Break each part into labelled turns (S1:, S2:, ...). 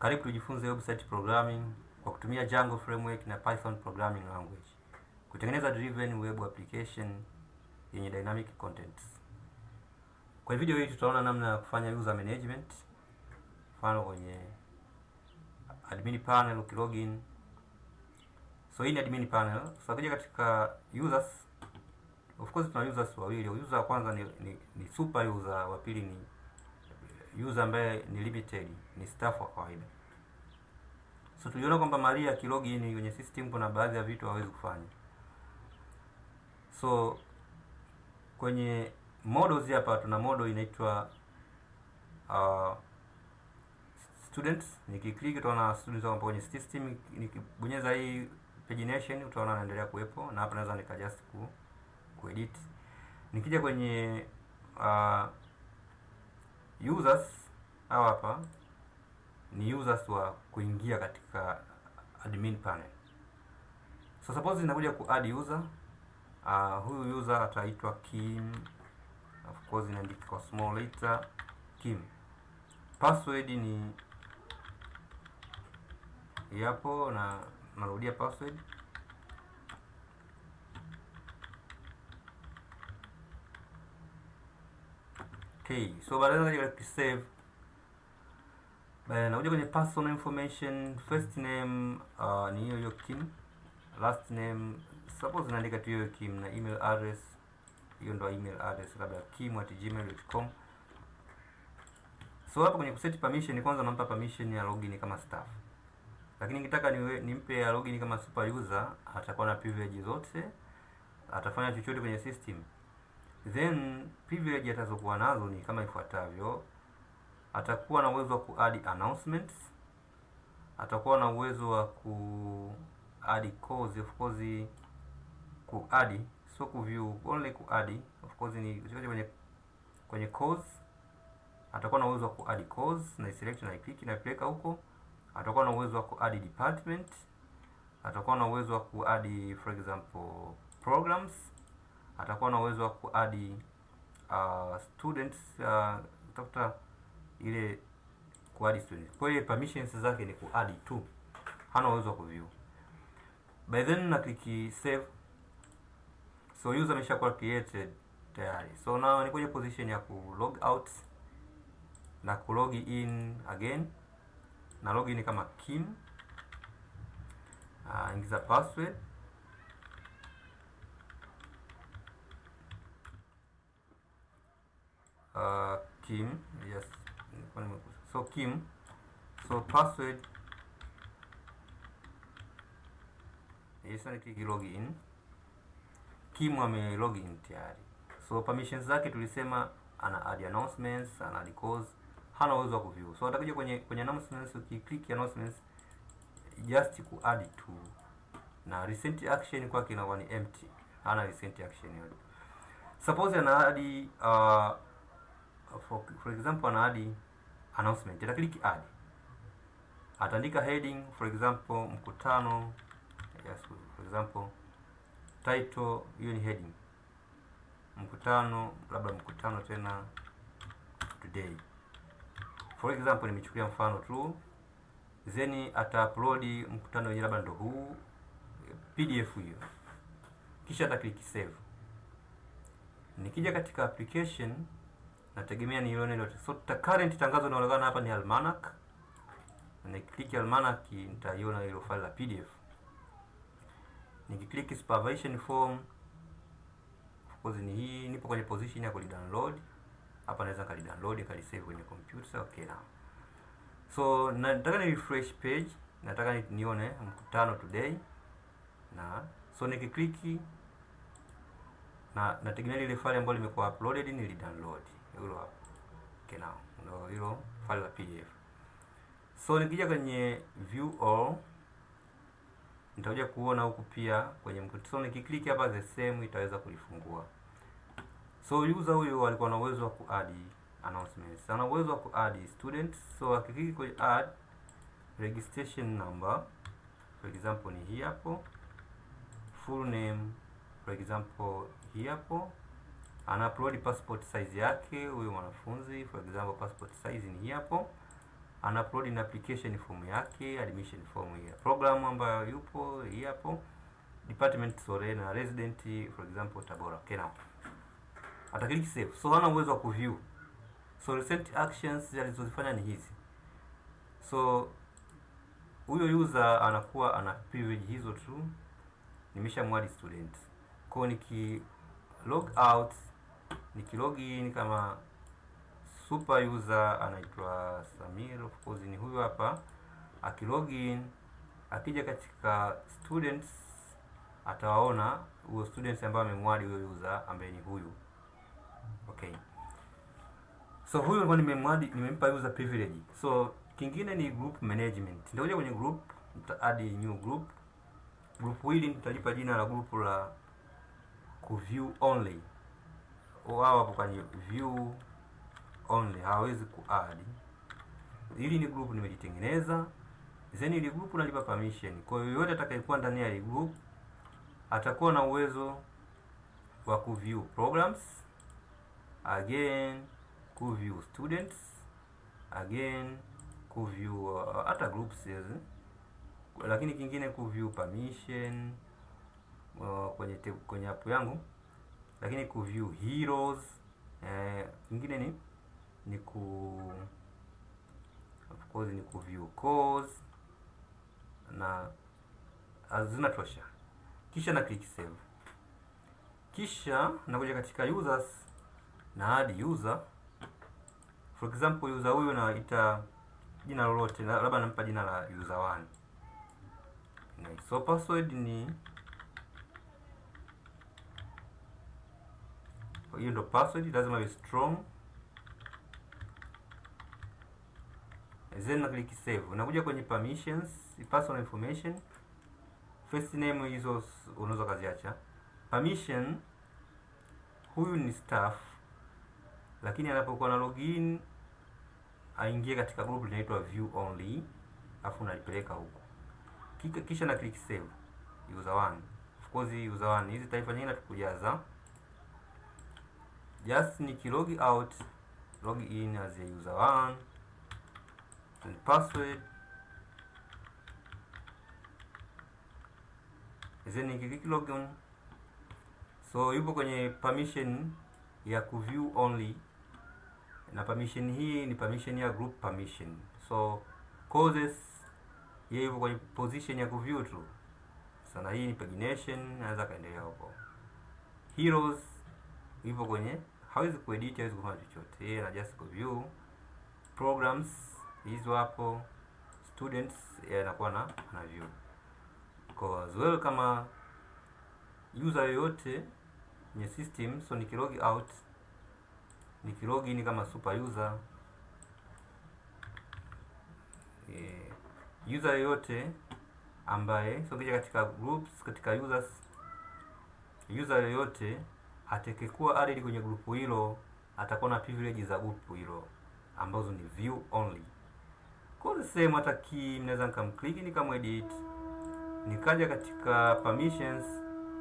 S1: Karibu tujifunze website programming kwa kutumia Django framework na Python programming language. Kutengeneza driven web application yenye dynamic contents. Kwa video hii tutaona namna ya kufanya user management. Mfano kwenye admin panel ukilogin. So hii ni admin panel. So kuja katika users, of course tuna users wawili. User wa kwanza ni super user, wa pili ni user ambaye ni limited, ni staff wa kawaida. So tuliona kwamba Maria akilogin kwenye system kuna baadhi ya vitu hawezi kufanya. So kwenye models hapa tuna model inaitwa students. Nikiklik utaona students hapo kwenye system. Nikibonyeza hii pagination utaona anaendelea kuwepo, na hapa naweza nikadjust kuedit. Nikija kwenye users, hapa ni users wa kuingia katika admin panel. So suppose ninakuja ku add user. Huyu user ataitwa Kim. Of course inaandika kwa small letter Kim. Password ni yapo, na narudia password. Okay, so baadaye ya save. Nakuja kwenye personal information, first name ni hiyo Kim, last name suppose naandika tu hiyo Kim, na email address hiyo ndo email address, labda kim@gmail.com. So hapo kwenye kuset permission, kwanza nampa permission ya login kama staff, lakini nikitaka nimpe ya login kama super user, atakuwa na privilege zote, atafanya chochote kwenye system. Then privilege atazokuwa nazo ni kama ifuatavyo. Atakuwa na uwezo wa ku-add announcements, atakuwa na uwezo wa ku-add calls, of course ku-add, so ku-view, only ku-add, of course ni kwenye calls. Atakuwa na uwezo wa ku-add calls, na select na click na peleka huko. Atakuwa na uwezo wa ku-add department, atakuwa na uwezo wa ku-add for example programs, atakuwa na uwezo wa ku-add students, tafuta ile ku-add students. Kwa hiyo permissions zake ni ku-add tu, hana uwezo wa ku-view. By then na click save. So user ameshakuwa created tayari. So now ni kwenye position ya ku log out na ku log in again. Na login kama Kim. Ingiza password. Kim, yes. So Kim. So password. Yes, na click login. Kim ame login tayari. So permissions zake tulisema ana add announcements, ana add calls, hana uwezo wa kuview. So atakuja kwenye announcements, ukiklik announcements just ku add to, na recent action kwake inakuwa ni empty, hana recent action yote. Suppose ana add for example ana add announcement, ataklik add, ataandika heading for example mkutano, yes, for example title, hiyo ni heading mkutano, labda mkutano tena today, for example nimechukulia mfano tu. Then ata-upload mkutano wenyewe, labda ndo huu PDF hiyo, kisha ata-click save. Nikija katika application nategemea ni ile yote. So current tangazo linaloonekana hapa ni almanac, na click almanac nitaiona ile file la PDF. Nikiklik supervision form, of course ni hii, nipo kwenye position ya ku download. Hapa naweza kali download kali save kwenye computer. Okay, now so nataka ni refresh page, nataka nione mkutano today, na so nikiklik na nategemea ile file ambayo imekuwa uploaded ni download hilo hapo. Okay, now ndio hilo file la PDF. So nikija kwenye view all, nitakuja kuona huku pia kwenye mkutano. So nikiklik hapa the same itaweza kulifungua. So user huyo alikuwa na uwezo wa ku-add announcements, ana uwezo wa ku-add students. So akiklik kwenye add registration number, for example ni hii hapo, full name for example hii hapo, ana upload passport size yake huyo mwanafunzi, for example passport size ni hii hapo. ana upload in application form yake, admission form ya program ambayo yupo hapo, department sore na resident for example Tabora. Okay, now ataklik save, so hana uwezo wa kuview. So recent actions alizozifanya ni hizi. So huyo user anakuwa ana privilege hizo tu, nimeshamwadi student. Kwa niki log out, niki log in kama super user anaitwa Samir, of course ni huyo hapa. Akilog in, akija katika students atawaona huyo students ambaye amemwadi huyo user ambaye ni huyu. Okay, so huyo ndo nimemwadi, nimempa user privilege. So kingine ni group management. Nitakuja kwenye group, nita add new group. Group hili nitalipa jina la group la view only. Hapo kwenye view only hawezi kuadd. Hili ni group nimejitengeneza. Then ile group nalipa permission. Kwa hiyo yote atakayekuwa ndani ya ile group atakuwa na uwezo wa kuview programs, again kuview students, again kuview hata groups hizi. Lakini kingine kuview permission kwenye app yangu, lakini kuview heroes, kingine ni of course ni kuview cause na zinatosha. Kisha na click save. Kisha nakuja katika users na add user. For example user huyu naita jina lolote, labda nampa jina la user 1. So password ni hiyo ndo password, lazima iwe strong. Then na click save. Unakuja kwenye permissions, personal information, first name, hizo unaweza kaziacha. Permission, huyu ni staff, lakini anapokuwa na login aingie katika group linaitwa view only, afu unalipeleka huko. Kisha na click save. User 1, of course user 1 hizi taifa nyingine tukujaza. Just niki log out, log in as a user 1, and password. Then niki click login. So yupo kwenye permission ya kuview only, na permission hii ni permission ya group permission. So causes yeye yupo kwenye position ya kuview tu. Sana hii ni pagination, anaweza kaendelea huko. Heroes yupo kwenye hawezi kuedit, hawezi kufanya chochote, yeye ana just kuview. Programs hizo hapo, students yeye anakuwa ana view. Kwa as well kama user yoyote kwenye system. So nikilog out, nikilog in kama super user, user yoyote ambaye, so kija katika groups, katika users, user yoyote atakayekuwa added kwenye group hilo atakuwa na privilege za group hilo ambazo ni view only. Kwa the same hata key mnaweza nikamclick nikamedit, nikaja katika permissions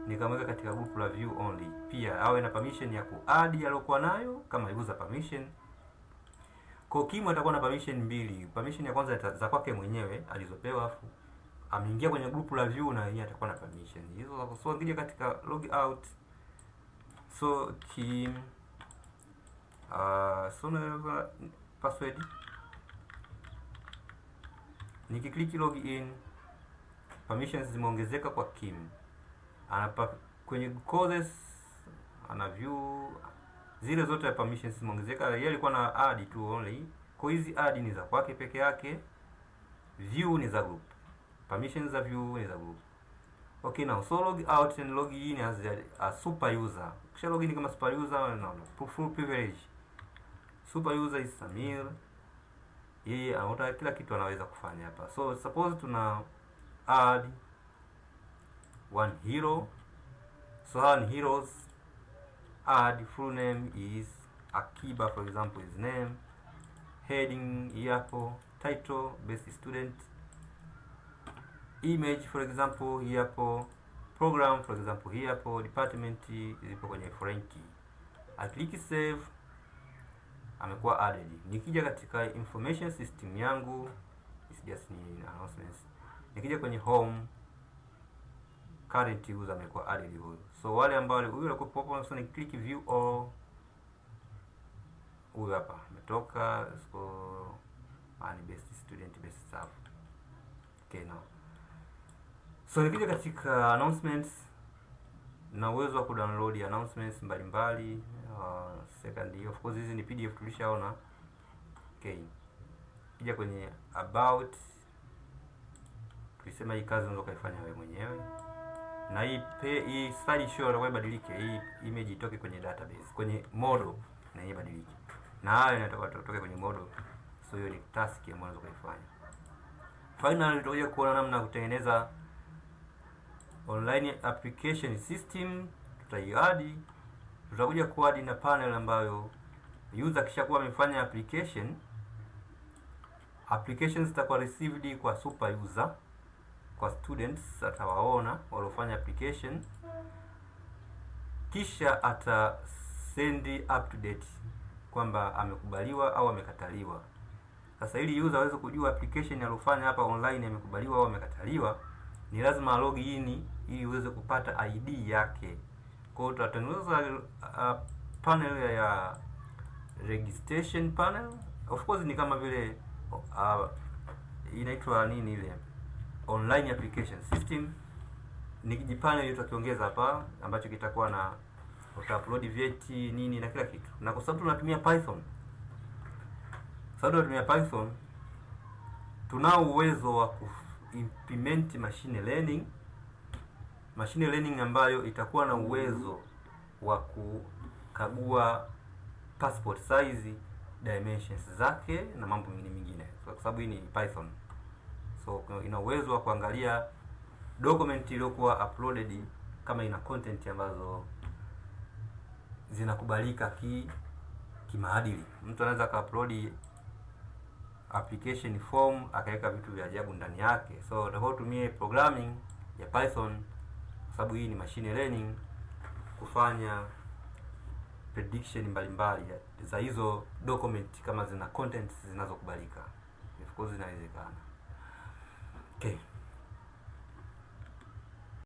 S1: nikamweka katika group la view only. Pia awe na permission ya kuadd aliyokuwa nayo kama user permission. Kwa Kim atakuwa na permission mbili. Permission ya kwanza za kwake mwenyewe alizopewa, afu ameingia kwenye group la view na yeye atakuwa na permission hizo. So ngija katika log out, so Kim so na password, nikiklik log in, permissions zimeongezeka kwa Kim. Kwenye causes ana view zile zote ya permissions zimeongezeka. Yeye alikuwa na add tu only. Kwa hizi add ni za kwake peke yake, view ni za group, permissions za view ni za group. Okay, now so log out and log in as a super user. Kisha log in kama super user na full privilege. Super user is Samir, yeye anaota kila kitu anaweza kufanya hapa. So suppose tuna add one hero. So one heroes, add full name is Akiba, for example, his name. Heading hapo, title best student. Image for example hapo, program for example hapo, department ipo kwenye foreign key. I click save. amekuwa added. Nikija katika information system yangu, it's just ni announcements. Nikija kwenye home, current user amekuwa added huyo. So wale ambao huyo alikuwa hapo, so ni click view all, huyo hapa ametoka. So ni best student, best staff. Okay, now so nikija katika announcements, na uwezo wa kudownload announcements mbalimbali. Second, of course hizi ni PDF tulishaona. Okay, kija kwenye about, tulisema hii kazi unaweza kuifanya wewe mwenyewe, na hii slide show ndio ibadilike, hii image itoke kwenye database, kwenye model, na hii ibadilike, na hayo inatoka kutoka kwenye model. So hiyo ni task ambayo unaweza kuifanya. Finally, tutakuja kuona namna ya kutengeneza online application system. Tutaiadi, tutakuja kuadi na panel ambayo user kishakuwa amefanya applications zitakuwa received kwa super user, kwa students atawaona waliofanya application, kisha ata send up to date kwamba amekubaliwa au amekataliwa. Sasa ili user aweze kujua application aliyofanya hapa online amekubaliwa au amekataliwa, ni lazima log in ili uweze kupata ID yake. Kwa hiyo tutatengeneza panel ya registration panel. Of course ni kama vile inaitwa nini ile online application system. Ni kijipanel tutakiongeza hapa ambacho kitakuwa na upload vyeti nini na kila kitu. Na kwa sababu tunatumia Python, tunao uwezo wa implement machine learning ambayo itakuwa na uwezo wa kukagua passport size, dimensions zake na mambo mengine. So, kwa sababu hii ni Python, so ina uwezo wa kuangalia document iliyokuwa uploaded kama ina content ambazo zinakubalika kimaadili. Mtu anaweza ka-upload application form akaweka vitu vya ajabu ndani yake. So utakuwa utumie programming ya Python, kwa sababu hii ni machine learning, kufanya prediction mbalimbali za hizo document kama zina contents zinazokubalika. Of course inawezekana. Okay.